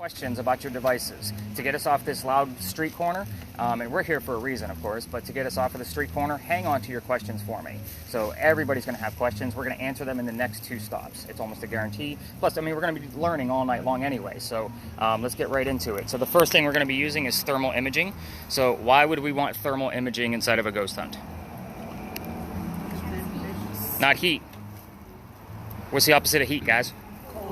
questions about your devices to get us off this loud street corner, and we're here for a reason, of course, but to get us off of the street corner, hang on to your questions for me. So everybody's going to have questions. We're going to answer them in the next 2 stops. It's almost a guarantee. Plus, I mean, we're going to be learning all night long anyway, so let's get right into it. So the first thing we're going to be using is thermal imaging. So why would we want thermal imaging inside of a ghost hunt? Not heat. What's the opposite of heat, guys?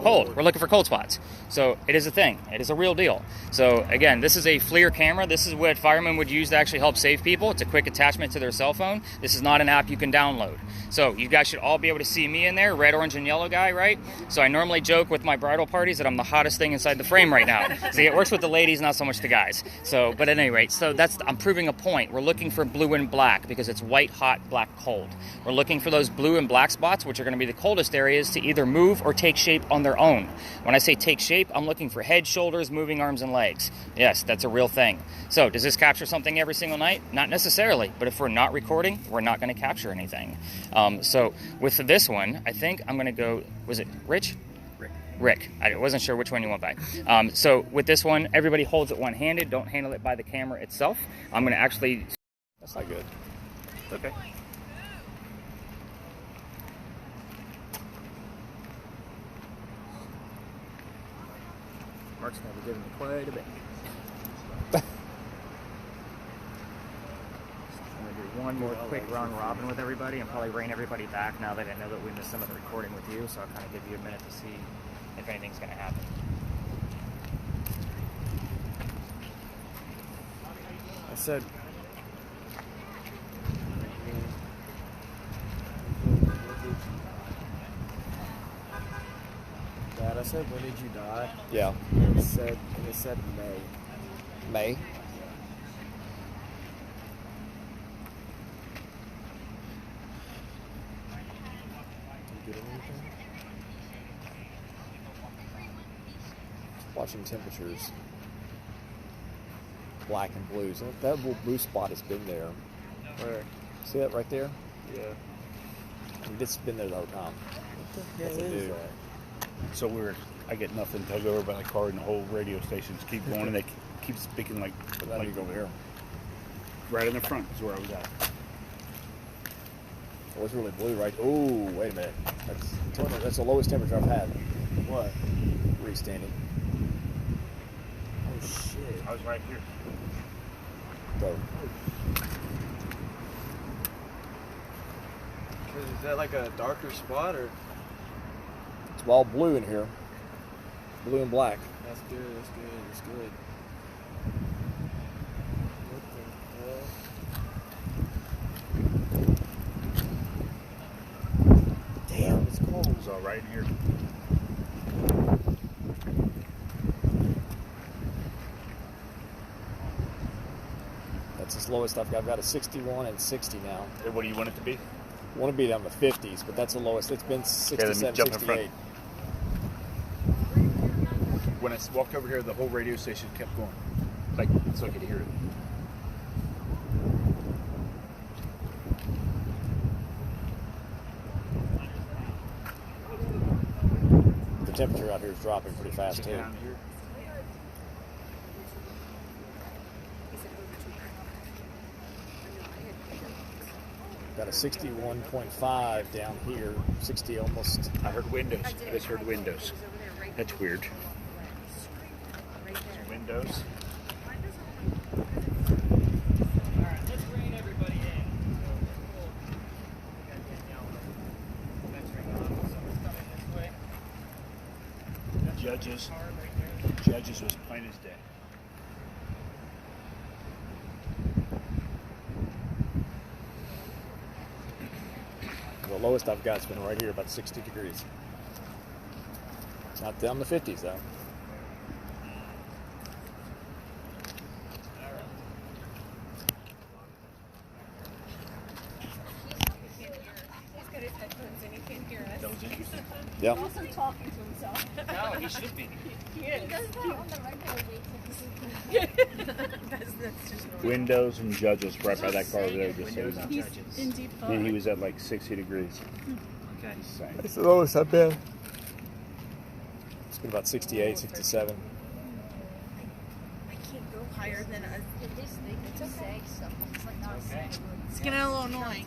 Cold. We're looking for cold spots. So it is a thing. It is a real deal. So again, this is a FLIR camera. This is what firemen would use to actually help save people. It's a quick attachment to their cell phone. This is not an app you can download. So you guys should all be able to see me in there, red, orange, and yellow guy, right? So I normally joke with my bridal parties that I'm the hottest thing inside the frame right now. See, it works with the ladies, not so much the guys. So, but at any rate, so I'm proving a point. We're looking for blue and black because it's white, hot, black, cold. We're looking for those blue and black spots, which are going to be the coldest areas, to either move or take shape on their own. When I say take shape, I'm looking for head, shoulders, moving arms, and legs. Yes, that's a real thing. So does this capture something every single night? Not necessarily, but if we're not recording, we're not going to capture anything. So with this one, I think I'm going to go, was it Rich? Rick. I wasn't sure which one you went by. So with this one, everybody holds it one-handed. Don't handle it by the camera itself. I'm going to actually... That's not good. Okay. Mark's going to be giving me quite a bit. I'm going to do one more quick round robin with everybody and probably rein everybody back now that I know that we missed some of the recording with you, so I'll kind of give you a minute to see if anything's going to happen. I said... Dad, I said, when did you die? Yeah. And it said May. May? Did you get anything? Watching temperatures. Black and blues. That little blue spot has been there. Where? See that right there? Yeah. I mean, it's been there the whole time. What the hell is that? So I get nothing till I go over by the car and the whole radio stations keep going and they keep speaking like You go over here. right in the front is where I was at. Oh, it's really blue, right? Oh, wait a minute. That's the lowest temperature I've had. What? Where are you standing? Oh shit. I was right here. Go. Is that like a darker spot or? It's all blue in here. Blue and black. That's good. That's good. That's good. What the hell? Damn, it's cold. It was all right in here. That's the lowest I've got. I've got a 61 and 60 now. What do you want it to be? I want to be down to 50s, but that's the lowest. It's been 67, jump in front. 68. When I walked over here, the whole radio station kept going, like so I could hear it. The temperature out here is dropping pretty fast too. Down here. Got a 61.5 down here, 60 almost. I heard windows. I just heard windows. That's weird. Windows. Alright, let's rein everybody in. Judges was plain as day. The lowest I've got has been right here, about 60 degrees. It's not down the 50s though. That was interesting. Yeah. He's also talking to himself. No, he should be. He does that on the regular basis. That's just normal. Windows and judges right by that car over there. Just so you know. He's in deep thought. And he was at like 60 degrees. Okay. Same. That's the lowest I've been. It's been about 68, 67. higher than us. Okay. It's getting a little annoying.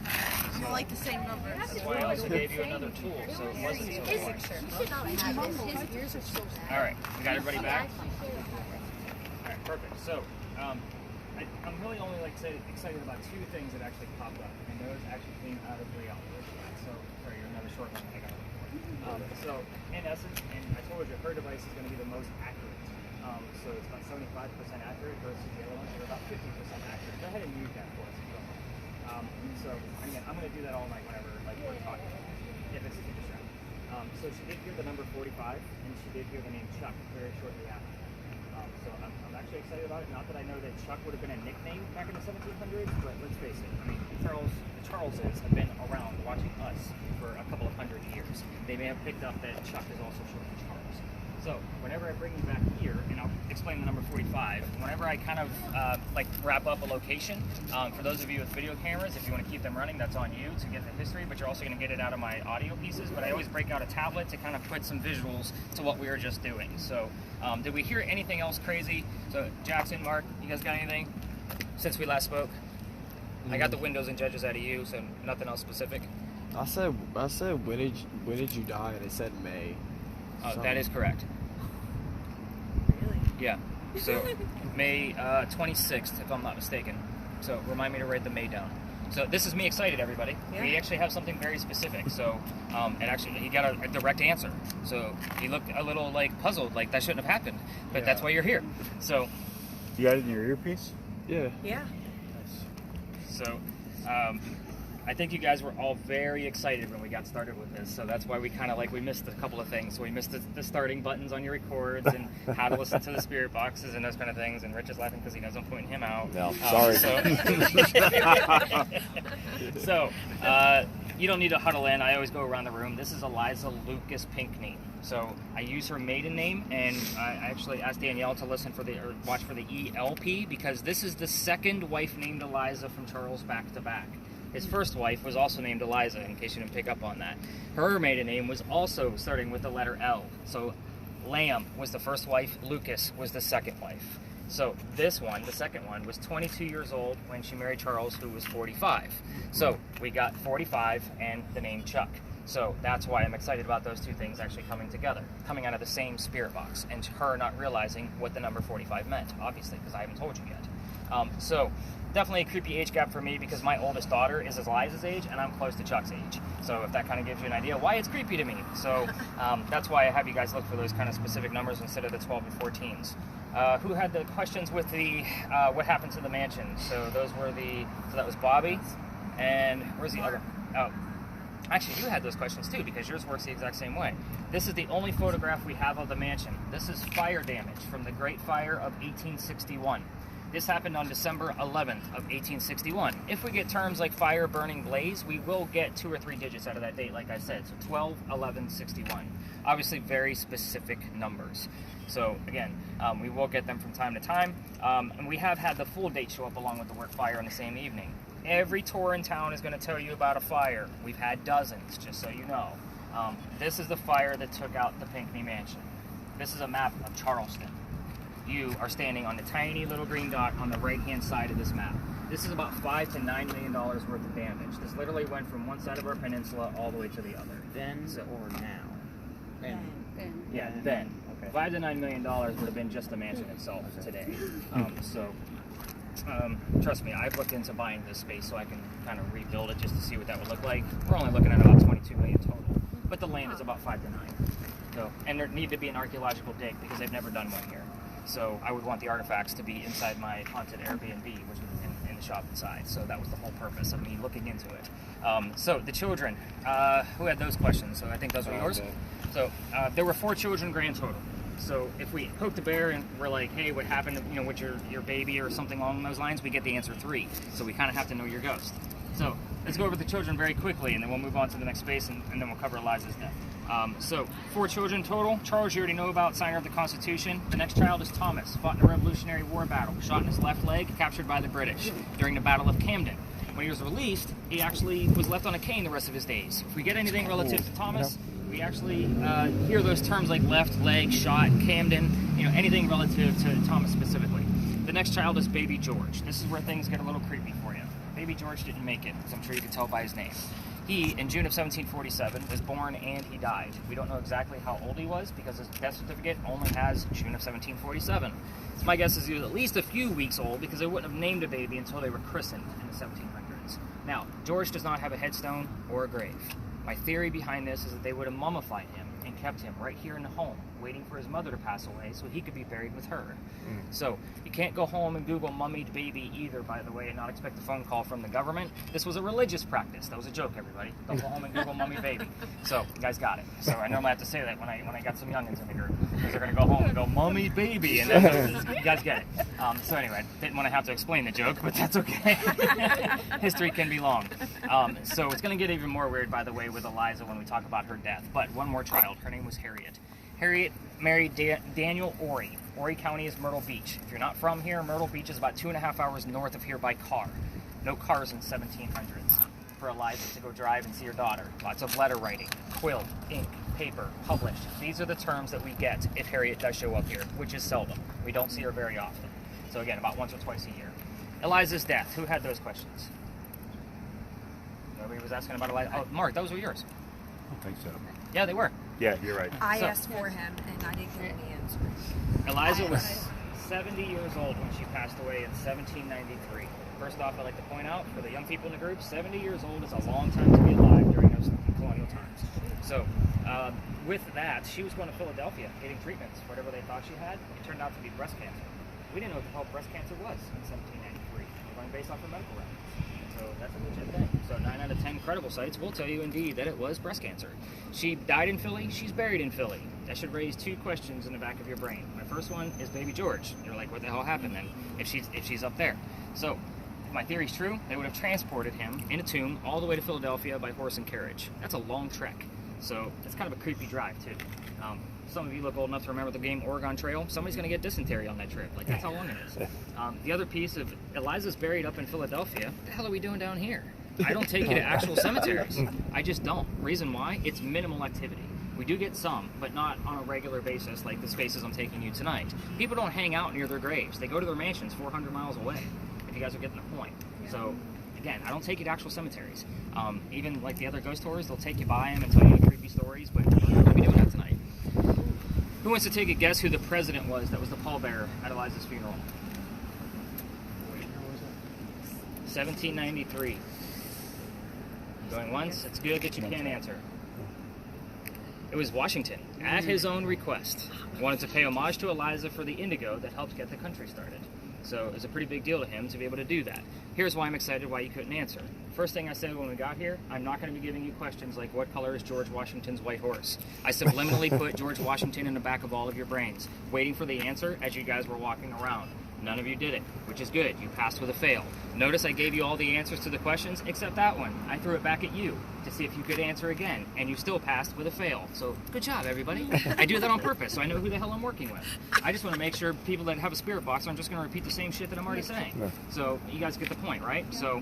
You don't like the same number. That's why I also gave you another tool, so it wasn't so hard. All right, we got everybody back? All right, perfect. So, I'm really only excited about two things that actually popped up, and those actually came out of reality. So, sorry, you're another short one. I got it. So, in essence, and I told you, her device is going to be the most accurate. So it's about 75% accurate versus the other ones are about 50% accurate. Go ahead and use that for us if you don't mind. So again, I'm going to do that all night whenever we're talking, if it's too distracting. So she did hear the number 45, and she did hear the name Chuck very shortly after. So I'm actually excited about it. Not that I know that Chuck would have been a nickname back in the 1700s, but let's face it. I mean, the Charleses have been around watching us for a couple of hundred years. They may have picked up that Chuck is also short for Charles. So whenever I bring you back here, and I'll explain the number 45, whenever I kind of wrap up a location, for those of you with video cameras, if you want to keep them running, that's on you to get the history, but you're also going to get it out of my audio pieces. But I always break out a tablet to kind of put some visuals to what we were just doing. So did we hear anything else crazy? So Jackson, Mark, you guys got anything since we last spoke? I got the windows and judges out of you, so nothing else specific. I said when did you die? And it said May. Oh, that is correct. Really? Yeah. So May 26th, if I'm not mistaken. So remind me to write the May down. So this is me excited, everybody. Yeah. We actually have something very specific. So, and actually he got a direct answer. So he looked a little puzzled, like that shouldn't have happened. But that's why you're here. So. You got it in your earpiece? Yeah. Yeah. So, I think you guys were all very excited when we got started with this, so that's why we kind of we missed a couple of things. So we missed the starting buttons on your records and how to listen to the spirit boxes and those kind of things. And Rich is laughing because he knows I'm pointing him out. No, sorry. So you don't need to huddle in. I always go around the room. This is Eliza Lucas Pinckney. So I use her maiden name, and I actually asked Danielle to watch for the ELP because this is the second wife named Eliza from Charles back to back. His first wife was also named Eliza, in case you didn't pick up on that. Her maiden name was also starting with the letter L. So Lamb was the first wife, Lucas was the second wife. So this one, the second one, was 22 years old when she married Charles, who was 45. So we got 45 and the name Chuck. So that's why I'm excited about those two things actually coming together, coming out of the same spirit box, and her not realizing what the number 45 meant, obviously, because I haven't told you yet. So definitely a creepy age gap for me because my oldest daughter is Eliza's age and I'm close to Chuck's age. So if that kind of gives you an idea why it's creepy to me. So that's why I have you guys look for those kind of specific numbers instead of the 12 and 14s. Who had the questions with the what happened to the mansion? So those were so that was Bobby. And where's the other? Oh, actually you had those questions too because yours works the exact same way. This is the only photograph we have of the mansion. This is fire damage from the Great Fire of 1861. This happened on December 11th of 1861. If we get terms like fire, burning, blaze, we will get 2 or 3 digits out of that date, like I said. So 12, 11, 61. Obviously very specific numbers. So again, we will get them from time to time. And we have had the full date show up along with the word fire on the same evening. Every tour in town is going to tell you about a fire. We've had dozens, just so you know. This is the fire that took out the Pinckney Mansion. This is a map of Charleston. You are standing on the tiny little green dot on the right-hand side of this map. This is about $5 to $9 million worth of damage. This literally went from one side of our peninsula all the way to the other. Then or now? Then. Yeah, then. Okay. $5 to $9 million would have been just the mansion itself today. Trust me, I've looked into buying this space so I can kind of rebuild it just to see what that would look like. We're only looking at about $22 million total, but the land is about 5 to 9. So, and there need to be an archaeological dig because they've never done one here. So I would want the artifacts to be inside my haunted Airbnb, which was in the shop inside. So that was the whole purpose of me looking into it. So the children, who had those questions? So I think those were yours. So there were 4 children grand total. So if we poke the bear and we're like, hey, what happened, with your baby or something along those lines, we get the answer 3. So we kind of have to know your ghost. So let's go over the children very quickly, and then we'll move on to the next space, and then we'll cover Eliza's death. So 4 children total. Charles, you already know about, signer of the Constitution. The next child is Thomas, fought in a Revolutionary War battle, shot in his left leg, captured by the British during the Battle of Camden. When he was released, he actually was left on a cane the rest of his days. If we get anything relative to Thomas, we actually hear those terms like left leg, shot, Camden, anything relative to Thomas specifically. the next child is baby George. This is where things get a little creepy for you. Baby George didn't make it, as I'm sure you can tell by his name. He, in June of 1747, was born and he died. We don't know exactly how old he was because his death certificate only has June of 1747. So my guess is he was at least a few weeks old because they wouldn't have named a baby until they were christened in the 1700s. Now, George does not have a headstone or a grave. My theory behind this is that they would have mummified him and kept him right here in the home, waiting for his mother to pass away so he could be buried with her. So you can't go home and Google mummied baby either, by the way, and not expect a phone call from the government. This was a religious practice. That was a joke, everybody. Don't go home and Google mummy baby. So you guys got it. So I normally have to say that when I got some youngins in the group, because they're going to go home and go mummy baby, and then you guys get it. So anyway, didn't want to have to explain the joke, but that's okay. History can be long. So it's going to get even more weird, by the way, with Eliza when we talk about her death. But one more child. Her name was Harriet. Harriet married Daniel Ory. Ory County is Myrtle Beach. If you're not from here, Myrtle Beach is about 2.5 hours north of here by car. No cars in 1700s for Eliza to go drive and see her daughter. Lots of letter writing, quill, ink, paper, published. These are the terms that we get if Harriet does show up here, which is seldom. We don't see her very often. So again, about once or twice a year. Eliza's death. Who had those questions? Nobody was asking about Eliza. Oh, Mark, those were yours. I don't think so. Yeah, they were. Yeah, you're right. I asked for him, and I didn't get any answers. Eliza was 70 years old when she passed away in 1793. First off, I'd like to point out, for the young people in the group, 70 years old is a long time to be alive during those colonial times. So, with that, she was going to Philadelphia getting treatments for whatever they thought she had. It turned out to be breast cancer. We didn't know what the hell breast cancer was in 1793. We're going based off of medical records. So that's a legit thing. So 9 out of 10 credible sites will tell you indeed that it was breast cancer. She died in Philly. She's buried in Philly. That should raise two questions in the back of your brain. My first one is baby George. You're like, what the hell happened then if she's up there? So if my theory's true, they would have transported him in a tomb all the way to Philadelphia by horse and carriage. That's a long trek. So it's kind of a creepy drive too. Some of you look old enough to remember the game Oregon Trail. Somebody's going to get dysentery on that trip. Like, that's how long it is. The other piece of Eliza's buried up in Philadelphia. What the hell are we doing down here? I don't take you to actual cemeteries. I just don't. Reason why? It's minimal activity. We do get some, but not on a regular basis like the spaces I'm taking you tonight. People don't hang out near their graves. They go to their mansions 400 miles away, if you guys are getting the point. So, again, I don't take you to actual cemeteries. Even like the other ghost tours, they'll take you by them and tell you creepy stories, but we're not going to be doing that tonight. Who wants to take a guess who the president was that was the pallbearer at Eliza's funeral? 1793. Going once? It's good that you can't answer. It was Washington, at his own request. He wanted to pay homage to Eliza for the indigo that helped get the country started. So it was a pretty big deal to him to be able to do that. Here's why I'm excited why you couldn't answer. First thing I said when we got here, I'm not going to be giving you questions like what color is George Washington's white horse. I subliminally put George Washington in the back of all of your brains, waiting for the answer as you guys were walking around. None of you did it, which is good. You passed with a fail. Notice I gave you all the answers to the questions except that one. I threw it back at you to see if you could answer again, and you still passed with a fail. So good job, everybody. I do that on purpose, so I know who the hell I'm working with. I just want to make sure people that have a spirit box aren't just going to repeat the same shit that I'm already saying. So you guys get the point, right? So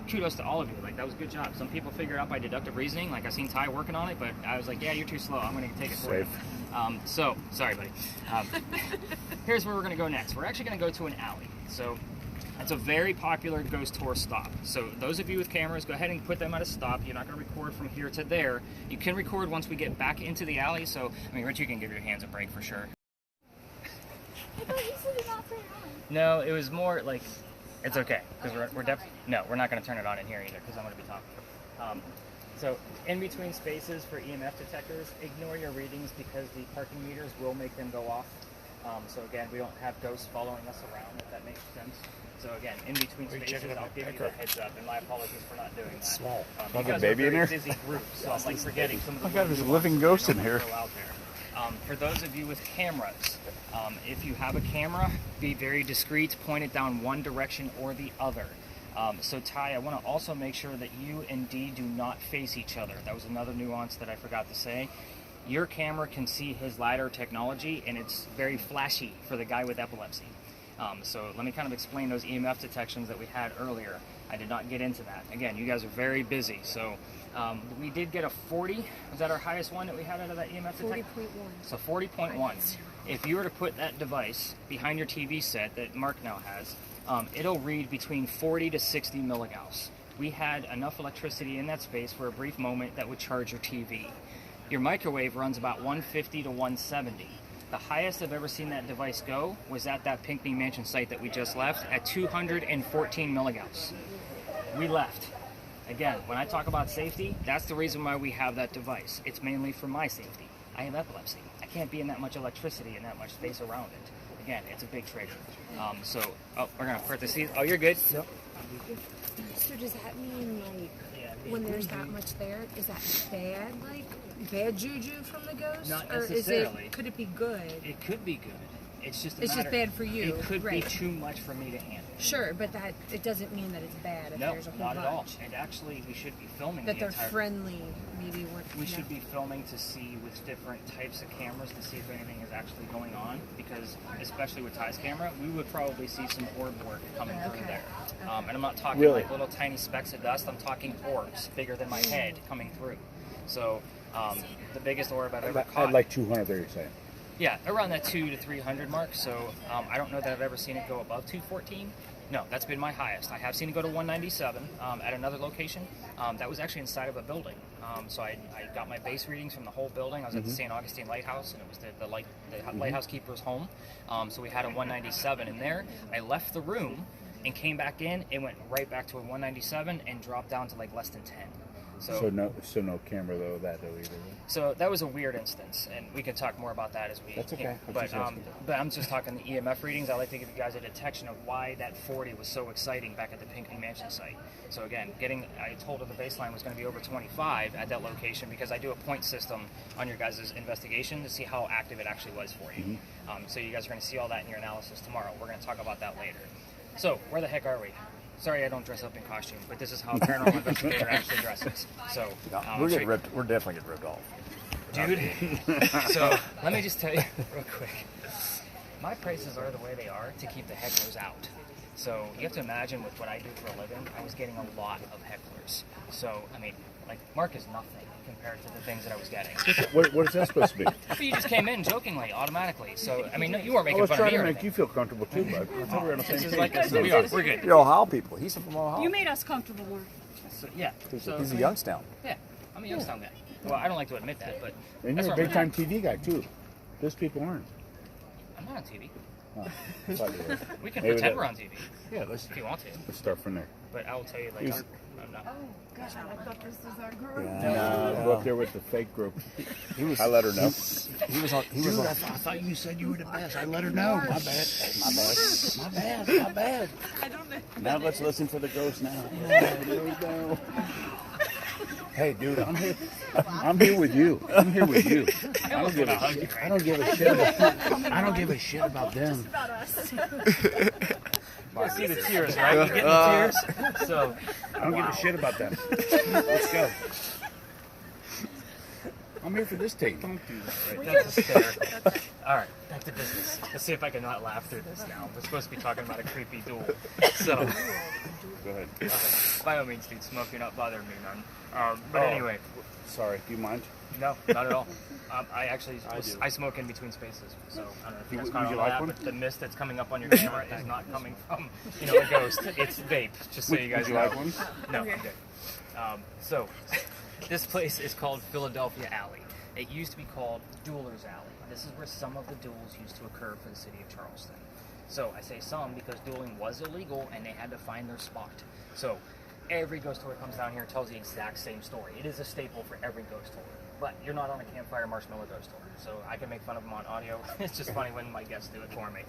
kudos to all of you. Like, that was a good job. Some people figure it out by deductive reasoning. Like, I seen Ty working on it, but I was like, yeah, you're too slow. I'm going to take it for you. So, sorry, buddy. Here's where we're going to go next. We're actually going to go to an alley. So, it's a very popular ghost tour stop. So, those of you with cameras, go ahead and put them at a stop. You're not going to record from here to there. You can record once we get back into the alley. So, I mean, Rich, you can give your hands a break for sure. No, it was more like, it's okay. Because we're definitely, no, we're not going to turn it on in here either because I'm going to be talking. So, in between spaces for EMF detectors, ignore your readings because the parking meters will make them go off. So again, we don't have ghosts following us around, if that makes sense. So again, in between spaces, I'll give you the heads up, and my apologies for not doing that. Small. You guys are a very busy group, so I'm like forgetting some of the. Oh my God, there's a living ghost in here. Out there. For those of you with cameras, if you have a camera, be very discreet, point it down one direction or the other. So Ty, I want to also make sure that you and Dee do not face each other. That was another nuance that I forgot to say. Your camera can see his LiDAR technology, and it's very flashy for the guy with epilepsy. So let me kind of explain those EMF detections that we had earlier. I did not get into that. Again, you guys are very busy. So we did get a 40. Was that our highest one that we had out of that EMF detector? 40.1. So 40.1. If you were to put that device behind your TV set that Mark now has, it'll read between 40 to 60 milligauss. We had enough electricity in that space for a brief moment that would charge your TV. Your microwave runs about 150 to 170. The highest I've ever seen that device go was at that Pinckney Mansion site that we just left at 214 milligauss. We left. Again, when I talk about safety, that's the reason why we have that device. It's mainly for my safety. I have epilepsy. I can't be in that much electricity and that much space around it. Again, it's a big trigger. We're going to put the seat. Oh, you're good? Yep. So does that mean, like, when there's that much there, is that bad, like, bad juju from the ghost? Not or necessarily. Could it be good? It could be good. It's just It's just bad for you, It could right. be too much for me to handle. Sure, but that it doesn't mean that it's bad if No, there's a whole not bunch. at all. And actually, we should be filming That the they're entire... friendly, maybe. We should be filming to see which different types of cameras to see if anything is actually going on, because especially with Ty's camera, we would probably see some orb work coming through there. And I'm not talking like little tiny specks of dust. I'm talking orbs bigger than my head coming through. So the biggest orb I've ever caught. I'd like 200 there, you're saying. Yeah, around that 200 to 300 mark. So I don't know that I've ever seen it go above 214. No, that's been my highest. I have seen it go to 197 at another location. That was actually inside of a building. So I got my base readings from the whole building. I was at the St. Augustine Lighthouse, and it was the lighthouse keeper's home. So we had a 197 in there. I left the room and came back in. It went right back to a 197 and dropped down to like less than 10. So no camera though either. So that was a weird instance, and we can talk more about that as we. That's okay. But I'm just talking the EMF readings. I like to give you guys a detection of why that 40 was so exciting back at the Pinckney Mansion site. So again, I told her the baseline was going to be over 25 at that location because I do a point system on your guys' investigation to see how active it actually was for you. So you guys are going to see all that in your analysis tomorrow. We're going to talk about that later. So where the heck are we? Sorry, I don't dress up in costume, but this is how a paranormal investigator actually dresses. So We're getting ripped. We're definitely getting ripped off. Dude, so let me just tell you real quick. My prices are the way they are to keep the hecklers out. So you have to imagine with what I do for a living, I was getting a lot of hecklers. So, I mean, like, Mark is nothing compared to the things that I was getting. What is that supposed to be? But you just came in jokingly, automatically. So, I mean, no, you weren't making I was fun of trying me to or make anything. you feel comfortable too, bud. I thought we were on the This same is page. like we are. We're good. You're Ohio people. He's from Ohio. You made us comfortable more. So, yeah. So, He's a Youngstown. Yeah, I'm a Youngstown guy. Well, I don't like to admit that, but And that's you're a where I'm big time TV guy too. Those people aren't. I'm not on TV. Oh, thought you were. We can Maybe pretend that- we're on TV Yeah, let's if you want to. start from there. But I will tell you, like, He's- I'm not. Gosh, I thought this was our group. Go up there with the fake group. I let her know. He was on. He was on. I thought you said you were the best. I let her know. My bad. My bad. I don't know. Now let's listen for the ghost now. Here we go. Hey, dude, I'm here. I'm here with you. I'm here with you. I don't give a shit. I don't give a shit about. I don't give a shit about them. About us. You see the tears, right? You getting the tears? So, I don't give a shit about them. Let's go. I'm here for this tape. Don't do that. right, that's a stare. All right, back to business. Let's see if I can not laugh through this now. We're supposed to be talking about a creepy duel. So, Go ahead. by all means, dude, smoke, you're not bothering me, man. But anyway, Sorry. Do you mind? no, not at all. I actually I smoke in between spaces, so I don't know if you guys Would caught you all like that, one? but the mist that's coming up on your camera is not coming from, a ghost. It's vape, just so you guys Would you know. like one? No, I'm good. So, this place is called Philadelphia Alley. It used to be called Dueler's Alley. This is where some of the duels used to occur for the city of Charleston. So I say some because dueling was illegal and they had to find their spot. So every ghost tour comes down here and tells the exact same story. It is a staple for every ghost tour. But you're not on a campfire marshmallow ghost tour, so I can make fun of them on audio. It's just funny when my guests do it for me.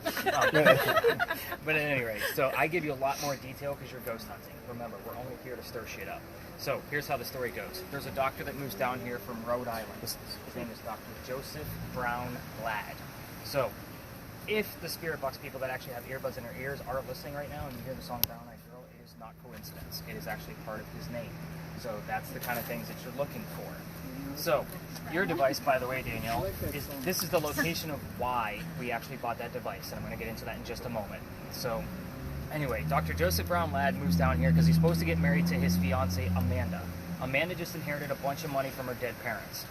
But at any rate, so I give you a lot more detail because you're ghost hunting. Remember, we're only here to stir shit up. So here's how the story goes. There's a doctor that moves down here from Rhode Island. His name is Dr. Joseph Brown Ladd. So if the Spirit Box people that actually have earbuds in their ears are listening right now and you hear the song Brown Eyed Girl, it is not coincidence. It is actually part of his name. So that's the kind of things that you're looking for. So, your device, by the way, Danielle, this is the location of why we actually bought that device, and I'm going to get into that in just a moment. So, anyway, Dr. Joseph Brown Ladd moves down here because he's supposed to get married to his fiancée, Amanda. Amanda just inherited a bunch of money from her dead parents.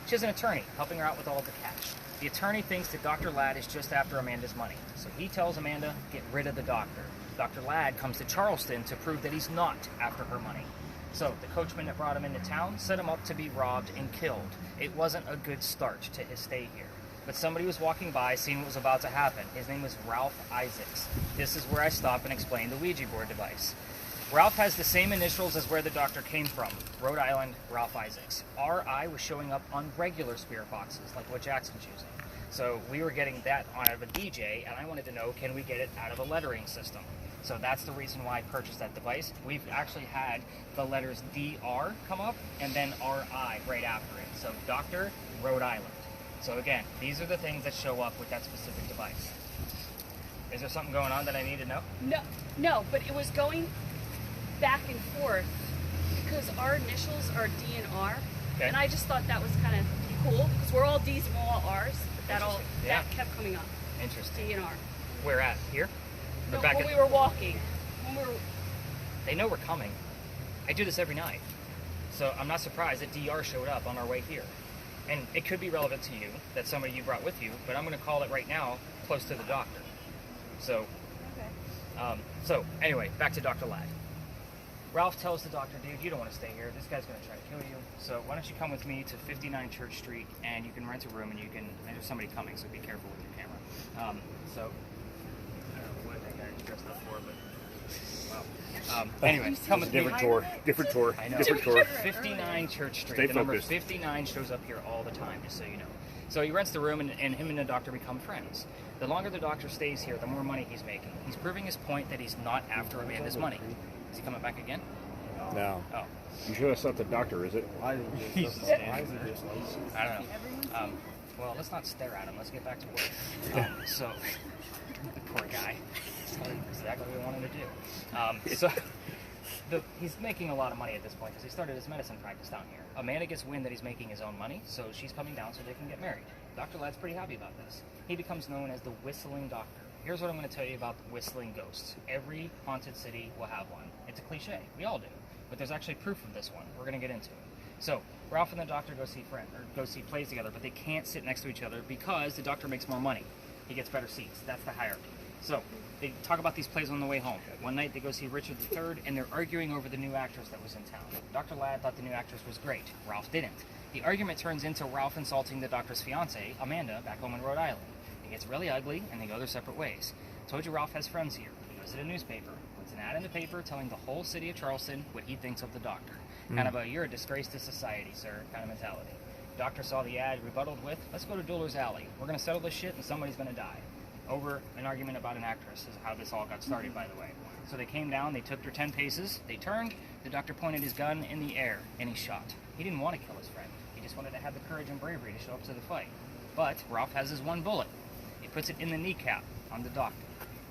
She has an attorney helping her out with all of the cash. The attorney thinks that Dr. Ladd is just after Amanda's money, so he tells Amanda, get rid of the doctor. Dr. Ladd comes to Charleston to prove that he's not after her money. So the coachman that brought him into town set him up to be robbed and killed. It wasn't a good start to his stay here. But somebody was walking by, seeing what was about to happen. His name was Ralph Isaacs. This is where I stop and explain the Ouija board device. Ralph has the same initials as where the doctor came from, Rhode Island, Ralph Isaacs. RI was showing up on regular spirit boxes, like what Jackson's using. So we were getting that out of a DJ, and I wanted to know, can we get it out of a lettering system? So that's the reason why I purchased that device. We've actually had the letters DR come up, and then RI right after it. So Dr. Rhode Island. So again, these are the things that show up with that specific device. Is there something going on that I need to know? No, but it was going back and forth because our initials are D and R, Okay. and I just thought that was kind of cool because we're all D's and we're all R's. But that kept coming up. Interesting. D and R. Where at? Here? Or No, back when at- we were walking. When we were. They know we're coming. I do this every night. So I'm not surprised that DR showed up on our way here. And it could be relevant to you, that somebody you brought with you, but I'm going to call it right now close to the doctor. So, Okay. Anyway, back to Dr. Ladd. Ralph tells the doctor, dude, you don't want to stay here. This guy's going to try to kill you. So why don't you come with me to 59 Church Street, and you can rent a room, and you can, and there's somebody coming, so be careful with your camera. I don't know what that guy dressed up for, but, wow. Anyway, come with me. Different tour. I know. Different tour. 59 Church Street. Stay the number focused. 59 shows up here all the time, just so you know. So he rents the room, and him and the doctor become friends. The longer the doctor stays here, the more money he's making. He's proving his point that he's not after Amanda's money. Is he coming back again? No. Oh, You sure that's not the doctor, is it? Why is he just Jesus. why is he just lazy? I don't know. Well, let's not stare at him. Let's get back to work. So, the poor guy. That's exactly what we wanted to do. He's making a lot of money at this point because he started his medicine practice down here. Amanda gets wind that he's making his own money, so she's coming down so they can get married. Dr. Ladd's pretty happy about this. He becomes known as the Whistling Doctor. Here's what I'm going to tell you about the whistling ghosts. Every haunted city will have one. It's a cliche. We all do. But there's actually proof of this one. We're going to get into it. So, Ralph and the doctor go see plays together, but they can't sit next to each other because the doctor makes more money. He gets better seats. That's the hierarchy. So, they talk about these plays on the way home. One night they go see Richard III, and they're arguing over the new actress that was in town. Dr. Ladd thought the new actress was great. Ralph didn't. The argument turns into Ralph insulting the doctor's fiancée, Amanda, back home in Rhode Island. It gets really ugly, and they go their separate ways. Told you Ralph has friends here. He goes to the newspaper, puts an ad in the paper telling the whole city of Charleston what he thinks of the doctor. Kind of a, you're a disgrace to society, sir, kind of mentality. Doctor saw the ad, rebutted with, let's go to Dueler's Alley. We're going to settle this shit, and somebody's going to die. Over an argument about an actress is how this all got started, by the way. So they came down, they took their 10 paces, they turned, the doctor pointed his gun in the air, and he shot. He didn't want to kill his friend. He just wanted to have the courage and bravery to show up to the fight. But Ralph has his one bullet. He puts it in the kneecap on the doctor.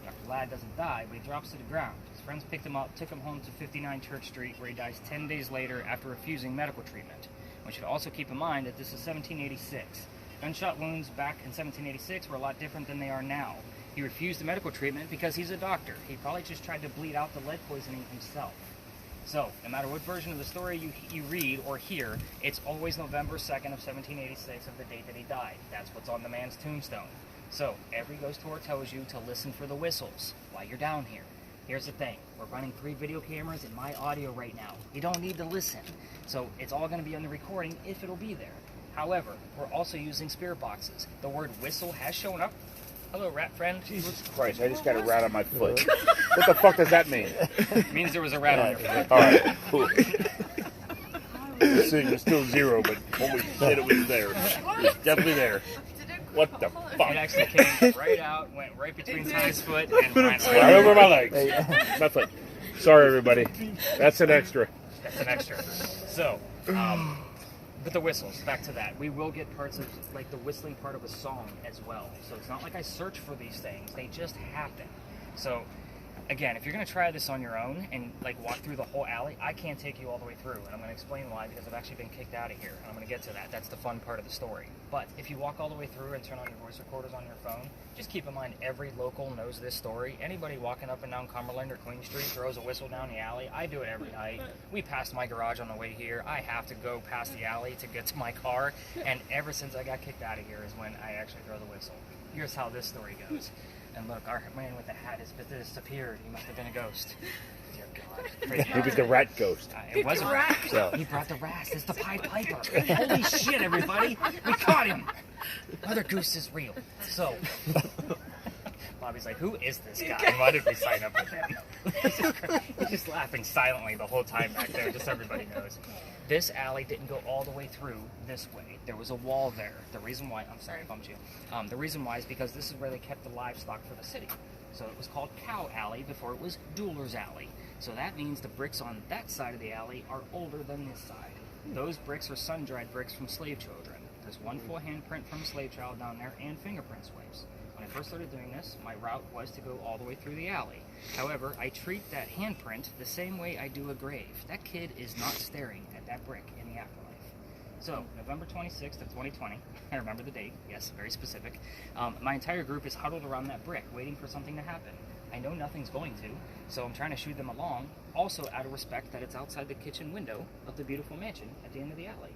Dr. Ladd doesn't die, but he drops to the ground. His friends picked him up, took him home to 59 Church Street, where he dies 10 days later after refusing medical treatment. We should also keep in mind that this is 1786. Gunshot wounds back in 1786 were a lot different than they are now. He refused the medical treatment because he's a doctor. He probably just tried to bleed out the lead poisoning himself. So, no matter what version of the story you read or hear, it's always November 2nd of 1786 of the date that he died. That's what's on the man's tombstone. So, every ghost tour tells you to listen for the whistles while you're down here. Here's the thing. We're running 3 video cameras in my audio right now. You don't need to listen. So, it's all going to be on the recording if it'll be there. However, we're also using spirit boxes. The word whistle has shown up. Hello, rat friend. Jesus Christ, I just got a rat on my foot. What the fuck does that mean? It means there was a rat on your foot. All right, cool. This thing was still 0, but holy shit, it was there. It was definitely there. What the fuck? It actually came right out, went right between Ty's foot, and went Right over my legs. My foot. Sorry, everybody. That's an extra. That's an extra. So, with the whistles, back to that. We will get parts of, like, the whistling part of a song as well. So it's not like I search for these things. They just happen. So again, if you're going to try this on your own and like walk through the whole alley, I can't take you all the way through, and I'm going to explain why, because I've actually been kicked out of here, and I'm going to get to that. That's the fun part of the story. But if you walk all the way through and turn on your voice recorders on your phone, just keep in mind every local knows this story. Anybody walking up and down Cumberland or Queen Street throws a whistle down the alley. I do it every night. We passed my garage on the way here. I have to go past the alley to get to my car, and ever since I got kicked out of here is when I actually throw the whistle. Here's how this story goes. And look, our man with the hat has disappeared. He must have been a ghost. Dear God. Crazy. He was the rat ghost. It was a rat. So. He brought the rat. It's the Pied Piper. Holy shit, everybody. We caught him. Mother Goose is real. So, Bobby's like, who is this guy? Why did we sign up with him? He's just laughing silently the whole time back there, just so everybody knows. This alley didn't go all the way through this way. There was a wall there. The reason why, I'm sorry I bumped you. The reason why is because this is where they kept the livestock for the city. So it was called Cow Alley before it was Dueler's Alley. So that means the bricks on that side of the alley are older than this side. Those bricks are sun-dried bricks from slave children. There's one full handprint from a slave child down there and fingerprint swipes. When I first started doing this, my route was to go all the way through the alley. However, I treat that handprint the same way I do a grave. That kid is not staring at that brick in the afterlife. So, November 26th of 2020, I remember the date, yes, very specific, my entire group is huddled around that brick, waiting for something to happen. I know nothing's going to, so I'm trying to shoot them along, also out of respect that it's outside the kitchen window of the beautiful mansion at the end of the alley.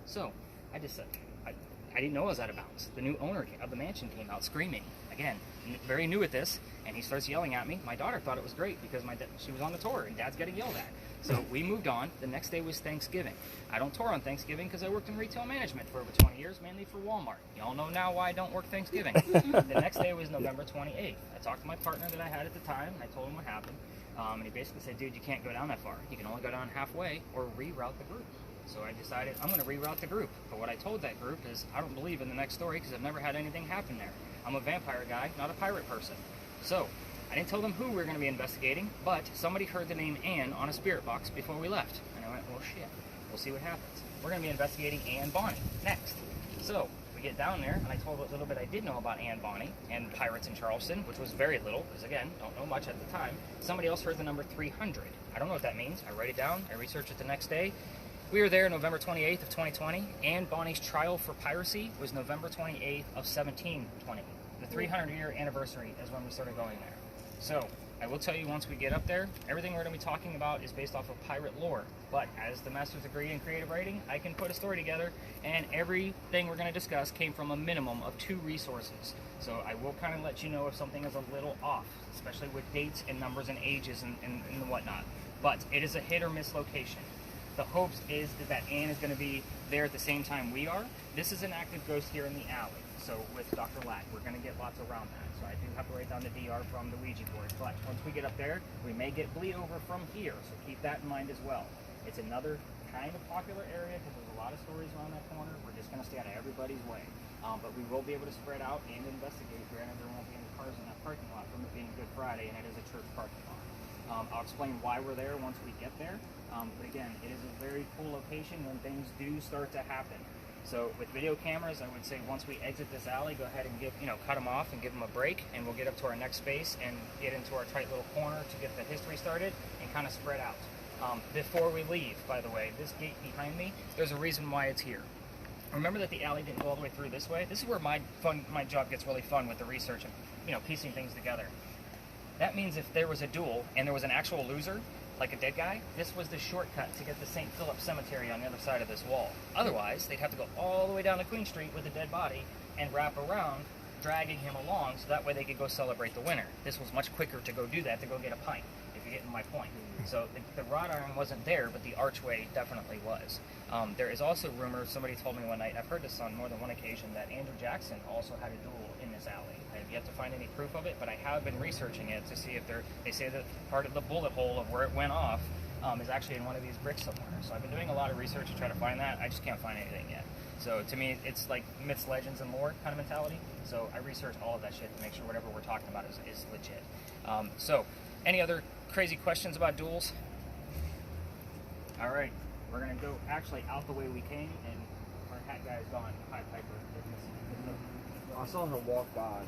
So, I just said, I didn't know I was out of bounds. The new owner of the mansion came out screaming. Again, very new at this, and he starts yelling at me. My daughter thought it was great because she was on the tour, and Dad's getting yelled at. So we moved on. The next day was Thanksgiving. I don't tour on Thanksgiving because I worked in retail management for over 20 years, mainly for Walmart. Y'all know now why I don't work Thanksgiving. The next day was November 28th. I talked to my partner that I had at the time, and I told him what happened. And he basically said, dude, you can't go down that far. You can only go down halfway or reroute the group. So I decided I'm going to reroute the group. But what I told that group is I don't believe in the next story because I've never had anything happen there. I'm a vampire guy, not a pirate person. So I didn't tell them who we were going to be investigating, but somebody heard the name Anne on a spirit box before we left. And I went, well, shit, we'll see what happens. We're going to be investigating Anne Bonny next. So we get down there, and I told a little bit I did know about Anne Bonny and pirates in Charleston, which was very little, because again, don't know much at the time. Somebody else heard the number 300. I don't know what that means. I write it down. I research it the next day. We were there November 28th of 2020. Anne Bonny's trial for piracy was November 28th of 1720. The 300-year anniversary is when we started going there. So, I will tell you once we get up there, everything we're going to be talking about is based off of pirate lore. But as the master's degree in creative writing, I can put a story together, and everything we're going to discuss came from a minimum of 2 resources. So I will kind of let you know if something is a little off, especially with dates and numbers and ages and whatnot. But it is a hit or miss location. The hopes is that Anne is going to be there at the same time we are. This is an active ghost here in the alley. So with Dr. Lack, we're going to get lots around that. So I do have to write down the DR from the Ouija board. But once we get up there, we may get bleed over from here. So keep that in mind as well. It's another kind of popular area because there's a lot of stories around that corner. We're just going to stay out of everybody's way. But we will be able to spread out and investigate. Granted, there won't be any cars in that parking lot from it being Good Friday, and it is a church parking lot. I'll explain why we're there once we get there. But again, it is a very cool location when things do start to happen. So with video cameras, I would say once we exit this alley, go ahead and cut them off and give them a break, and we'll get up to our next space and get into our tight little corner to get the history started and kind of spread out. Before we leave, by the way, this gate behind me, there's a reason why it's here. Remember that the alley didn't go all the way through this way? This is where my job gets really fun with the research and piecing things together. That means if there was a duel and there was an actual loser, like a dead guy, this was the shortcut to get the St. Philip Cemetery on the other side of this wall. Otherwise, they'd have to go all the way down to Queen Street with a dead body and wrap around, dragging him along, so that way they could go celebrate the winner. This was much quicker to go do that, to go get a pint, if you're getting my point. So the wrought iron wasn't there, but the archway definitely was. There is also rumor, somebody told me one night, I've heard this on more than one occasion, that Andrew Jackson also had a duel in this alley. I have yet to find any proof of it, but I have been researching it to see if they say that part of the bullet hole of where it went off is actually in one of these bricks somewhere. So I've been doing a lot of research to try to find that. I just can't find anything yet. So to me, it's like myths, legends, and lore kind of mentality. So I research all of that shit to make sure whatever we're talking about is legit. So any other crazy questions about duels? All right, we're gonna go actually out the way we came, and our hat guy is gone. Pied Piper. I saw her walk by.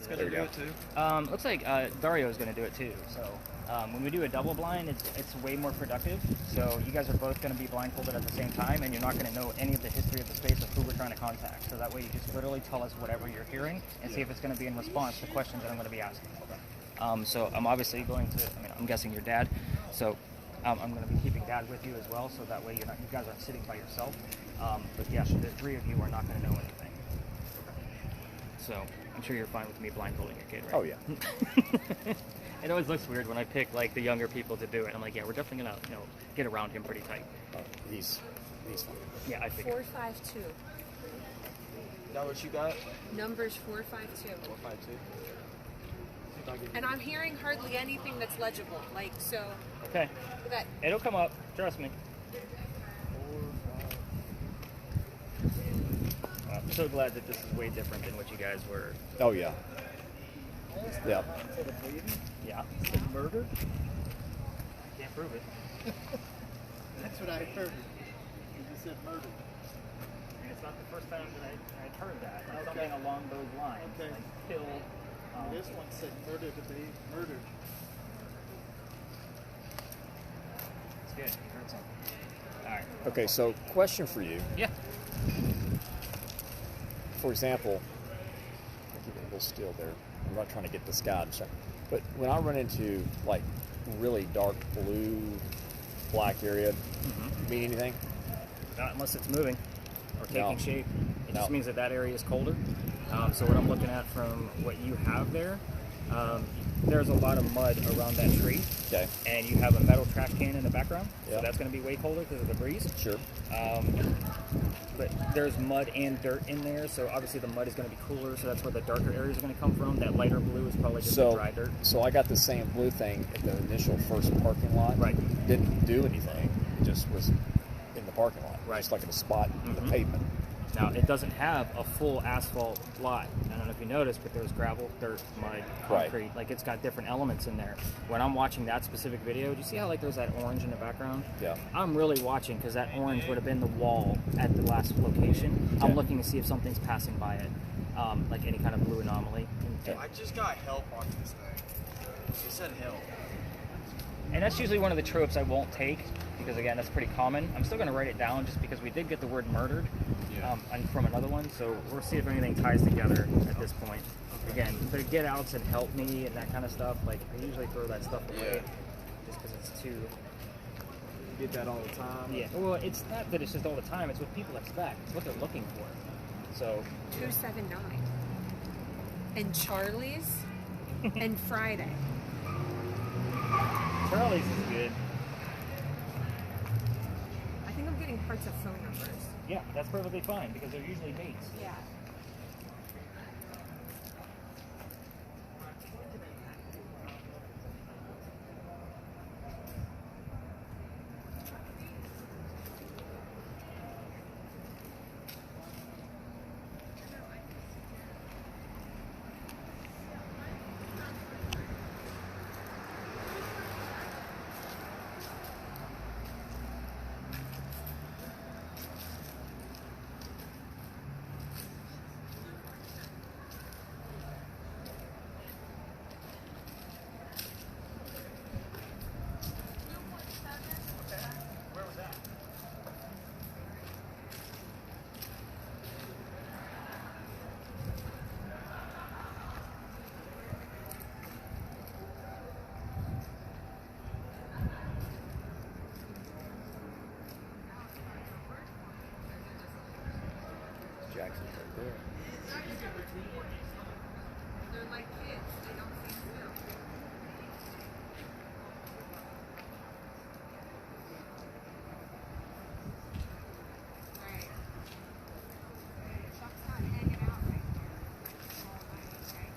That's do gonna it. do it too. Looks like Dario's going to do it too. So when we do a double blind, it's way more productive. So you guys are both going to be blindfolded at the same time, and you're not going to know any of the history of the space of who we're trying to contact. So that way you just literally tell us whatever you're hearing and see if it's going to be in response to questions that I'm going to be asking. So I'm obviously going to, I'm guessing your dad. So I'm going to be keeping dad with you as well, so that way you guys aren't sitting by yourself. But yeah, the three of you are not going to know anything. So I'm sure you're fine with me blindfolding your kid, right? Oh yeah. It always looks weird when I pick like the younger people to do it. I'm like, yeah, we're definitely gonna get around him pretty tight. He's fine. Yeah, I figured. 452. Is that what you got? Numbers 452. 452. And I'm hearing hardly anything that's legible. Like, so Okay, that it'll come up. Trust me. I'm so glad that this is way different than what you guys were. Oh yeah. Yeah. Yeah. Murder? Can't prove it. That's what I heard. You just said murder. And it's not the first time that I'd heard that. Something along those lines. Okay. Like kill. This one said murder to be murdered. It's good. You heard something. All right. Okay, so question for you. Yeah. For example, I'll keep it a little still there. I'm not trying to get this guy. But when I run into like really dark blue, black area, mean anything? Not unless it's moving or taking No. shape. It No. just means that area is colder. So what I'm looking at from what you have there, there's a lot of mud around that tree. Okay. And you have a metal trash can in the background. Yeah. So that's going to be way colder because of the breeze. Sure. But there's mud and dirt in there, so obviously the mud is going to be cooler, so that's where the darker areas are going to come from. That lighter blue is probably just the dry dirt. So I got the same blue thing at the initial first parking lot. Right. Didn't do anything. It just was in the parking lot. Right. Just like in a spot in the pavement. Now, it doesn't have a full asphalt lot. I don't know if you noticed, but there's gravel, dirt, mud, concrete. Right. Like, it's got different elements in there. When I'm watching that specific video, do you see how, like, there's that orange in the background? Yeah. I'm really watching because that orange would have been the wall at the last location. I'm Okay. looking to see if something's passing by it, like any kind of blue anomaly. I just got help on this thing. She said help. And that's usually one of the tropes I won't take because, again, that's pretty common. I'm still going to write it down just because we did get the word murdered and from another one. So we'll see if anything ties together at this point. Again, the get outs and help me and that kind of stuff, like, I usually throw that stuff away just because it's too... You get that all the time. Yeah. Well, it's not that it's just all the time. It's what people expect. It's what they're looking for. So... 279. And Charlie's and Friday. Charlie's is good. I think I'm getting parts of phone numbers. Yeah, that's perfectly fine because they're usually dates. Yeah. Jackson's right there. They're like kids. They don't see still. Right. Chuck's not hanging out right here all night, okay?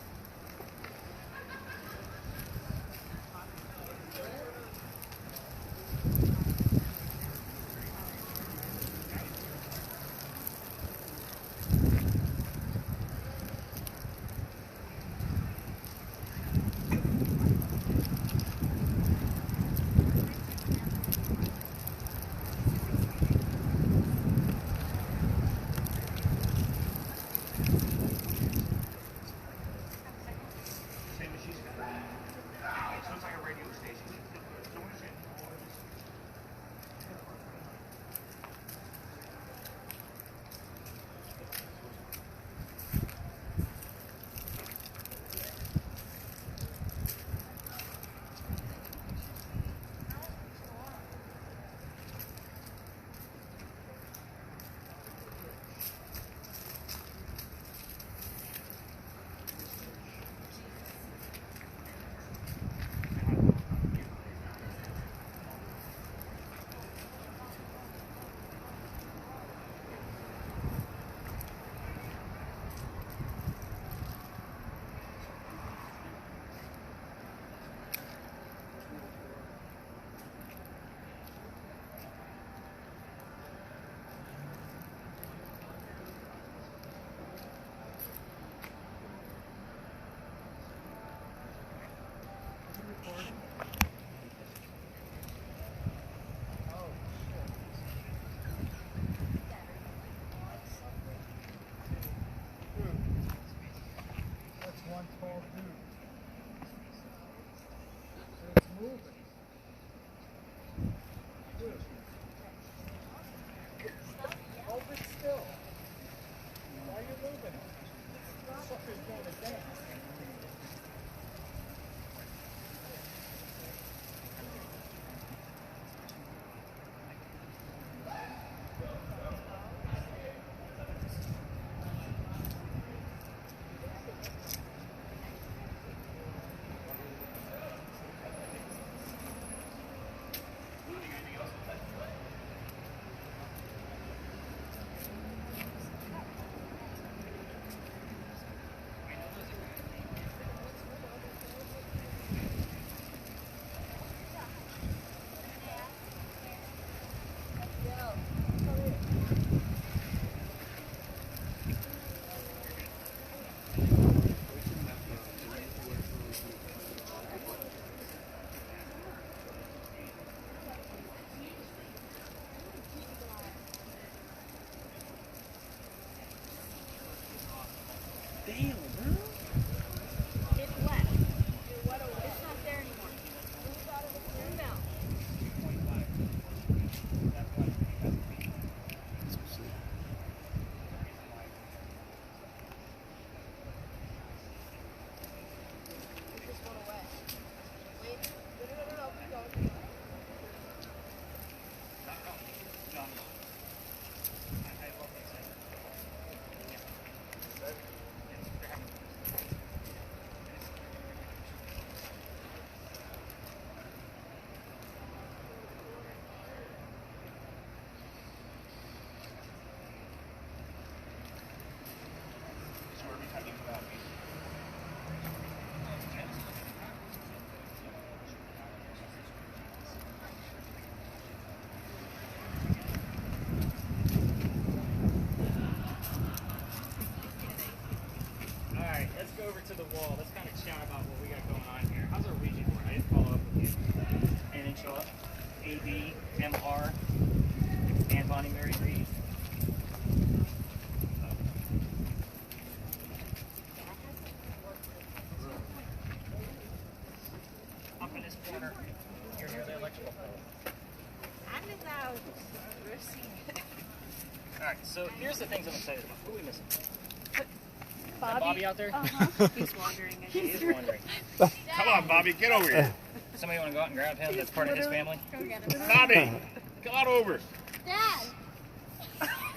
to the wall. Let's kind of chat about what we got going on here. How's our Ouija board? I didn't follow up with you. Anything show up? AB, MR, and Bonnie Mary Reed. Up in this corner, you're near the electrical pole. I'm in the receipt. Alright, so here's the things I'm excited about. Who are we missing? Bobby? Bobby out there? He's wandering. He is wandering. Come on, Bobby, get over here. Somebody want to go out and grab him? That's part of his family? Go get him. Bobby, come on over. Dad!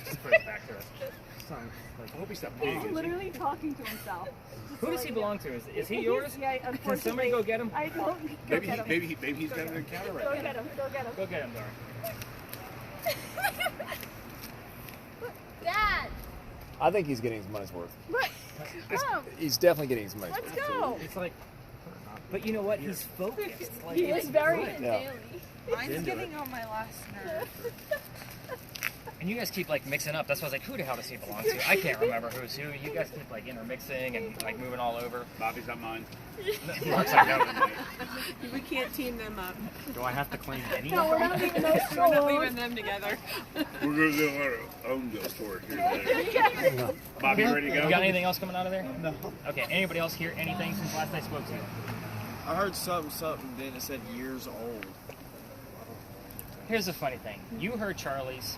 Just put it back to us. I hope he stopped He's literally talking to himself. Who does he belong to? Is he yours? Yeah, unfortunately. Can somebody go get him? I don't. Maybe he's got an encounter right Go now. get him. Go get him. Go get him, Dara. Dad! I think he's getting his money's worth. Right. Come. He's definitely getting his money's Let's worth. go. It's like, but you know what? He's focused. Like, He is very good. Yeah. I'm getting on my last nerve. And you guys keep like mixing up. That's why I was like, who the hell does he belong to? I can't remember who's who. You guys keep like intermixing and like moving all over. Bobby's not mine. Mark's like, no. We can't team them up. Do I have to claim any? No, we're not leaving those two We're not alone. leaving them together. We're going to go on our own ghost tour here today. Bobby, ready to go? You got anything else coming out of there? No. Okay, anybody else hear anything since last I spoke to you? I heard something, then it said years old. Here's the funny thing. You heard Charlie's,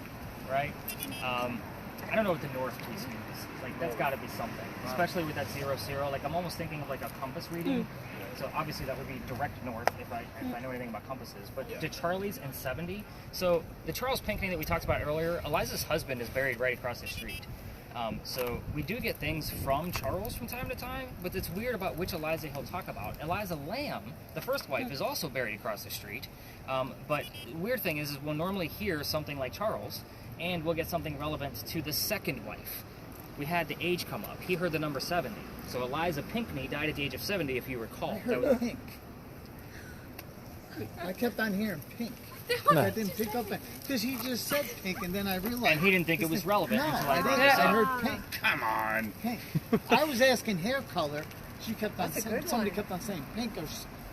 right? I don't know what the north piece means. Like, that's got to be something, especially with that 0, 0. Like, I'm almost thinking of like a compass reading. So obviously that would be direct north if I know anything about compasses. But to Charlie's and 70. So the Charles Pinckney that we talked about earlier, Eliza's husband is buried right across the street. So we do get things from Charles from time to time, but it's weird about which Eliza he'll talk about. Eliza Lamb, the first wife, is also buried across the street. But the weird thing is we'll normally hear something like Charles, and we'll get something relevant to the second wife. We had the age come up. He heard the number 70. So Eliza Pinckney died at the age of 70, if you recall. I heard pink. I kept on hearing pink. I didn't pick up on because he just said pink, and then I realized. And he didn't think it was relevant No, until I I brought didn't. this I up. heard pink. Come on. Pink. I was asking hair color. She kept on That's a saying. good Somebody one. kept on saying pink, or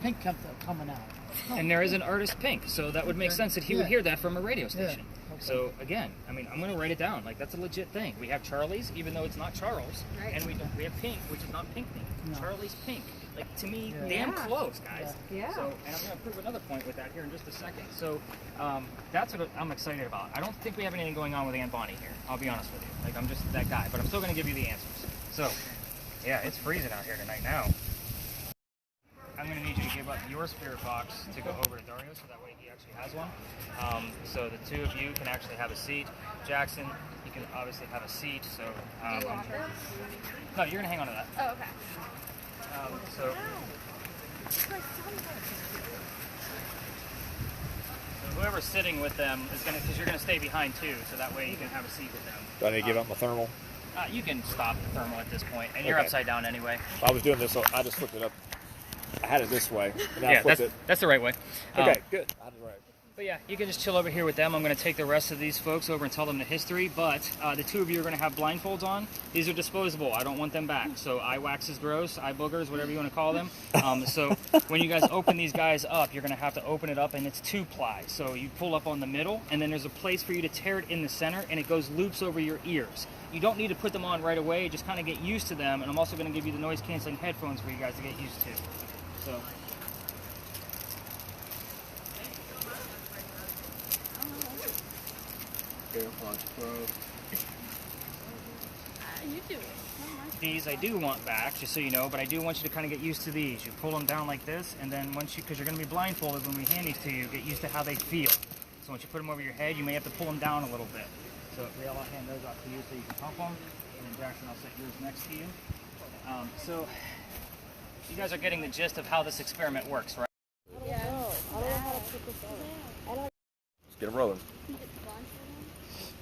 pink kept coming out. And there is an artist Pink, so that would make sense that he would hear that from a radio station. Okay. So again, I mean, I'm going to write it down. Like, that's a legit thing. We have Charlie's, even though it's not Charles, Right. and we have Pink, which is not Pinckney. No. Charlie's Pink. Like, to me, Yeah. damn Yeah. close, guys. Yeah. So, and I'm going to prove another point with that here in just a second. So that's what I'm excited about. I don't think we have anything going on with Aunt Bonnie here. I'll be honest with you. Like, I'm just that guy, but I'm still going to give you the answers. So, yeah, it's freezing out here tonight now. I'm going to need you to give up your spirit box to go over to Dario, so that way he actually has one. So the two of you can actually have a seat. Jackson, you can obviously have a seat. So Do you want this? no, you're going to hang on to that. Oh, okay. So whoever's sitting with them is going to, because you're going to stay behind too, so that way you can have a seat with them. Do I need to give up my thermal? You can stop the thermal at this point, and you're Okay. upside down anyway. I was doing this, so I just flipped it up. I had it this way, and now I Yeah, flipped it. that's the right way. Okay, good. I had it right. But yeah, you can just chill over here with them. I'm going to take the rest of these folks over and tell them the history, but the two of you are going to have blindfolds on. These are disposable. I don't want them back. So eye wax is gross, eye boogers, whatever you want to call them. So when you guys open these guys up, you're going to have to open it up, and it's 2-ply. So you pull up on the middle, and then there's a place for you to tear it in the center, and it goes loops over your ears. You don't need to put them on right away. Just kind of get used to them, and I'm also going to give you the noise-canceling headphones for you guys to get used to. So... AirPods Pro. You do it. These I do want back, just so you know, but I do want you to kind of get used to these. You pull them down like this, and then once you, because you're going to be blindfolded when we hand these to you, get used to how they feel. So once you put them over your head, you may have to pull them down a little bit. So Riel, I'll hand those out to you so you can pump them, and then Jackson, I'll set yours next to you. So you guys are getting the gist of how this experiment works, right? Let's get them rolling.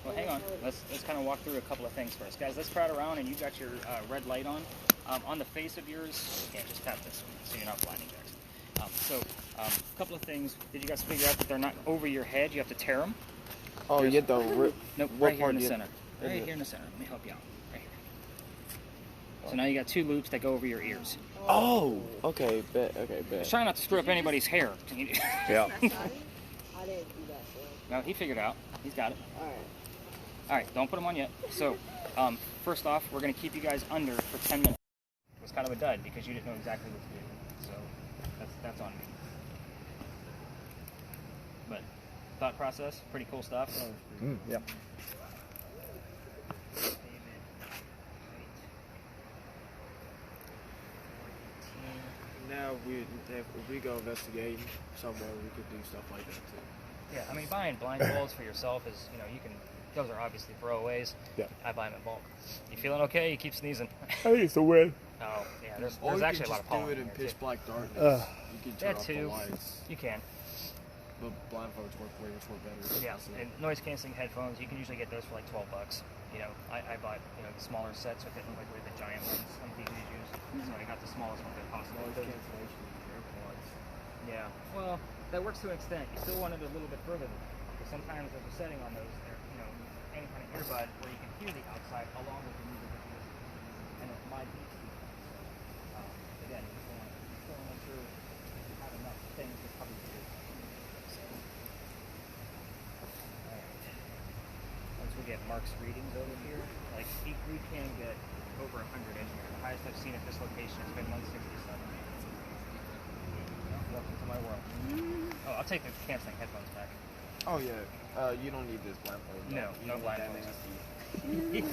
Well, hang on. Let's kind of walk through a couple of things first. Guys, let's crowd around, and you got your red light on. On the face of yours, yeah, just tap this one so you're not blinding, Jackson. A couple of things. Did you guys figure out that they're not over your head? You have to tear them? Oh, yeah, though. Nope, right here in the center. Right here in the center. Let me help you out. Right here. So now you got 2 loops that go over your ears. Oh, okay, bet. Just try not to screw up anybody's hair. Yeah. I didn't do that. No, he figured it out. He's got it. All right. All right, don't put them on yet. So, first off, we're going to keep you guys under for 10 minutes. It was kind of a dud because you didn't know exactly what to do. So, that's on me. But, thought process, pretty cool stuff. Yep. Now, if we go investigating somewhere, we could do stuff like that too. Yeah, I mean, buying blindfolds for yourself is, you can, those are obviously throwaways. Yeah. I buy them in bulk. You feeling okay? You keep sneezing. I think it's a win. Oh, yeah, there's Or you actually could a lot of just pollen do it in here, pitch too. black darkness. You can turn That off too. the lights. You can. But blindfolds work way much more better. Yeah, So- and noise-canceling headphones, you can usually get those for like $12. I bought, the smaller sets with it, like with the giant ones some DJs use. So I got the smallest one that possible. Noise cancellation AirPods. Yeah, well, that works to an extent. You still want it a little bit further than that. Because sometimes there's a setting on those, there, any kind of earbud where you can hear the outside along with the music that you listen to. And it might be again, you just want to make sure you have enough things to cover your ears. So, alright. Once we get Mark's readings over here, like we can get over 100 in here. The highest I've seen at this location has been 167. Welcome to my world. Oh, I'll take the canceling headphones back. Oh yeah. You don't need this blindfold. No, You no don't want that blindfolds. nasty.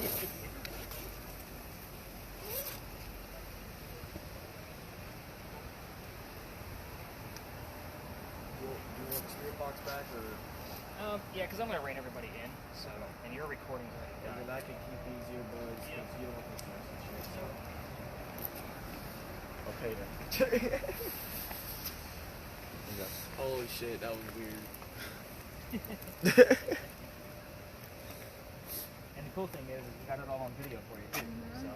Do you want the spirit box back, or Yeah, because I'm going to rein everybody in, so, and your recording's already and done. then I can keep these earbuds because you don't want this nasty shit. So Okay then. holy shit, that was weird. And the cool thing is we got it all on video for you, too. So,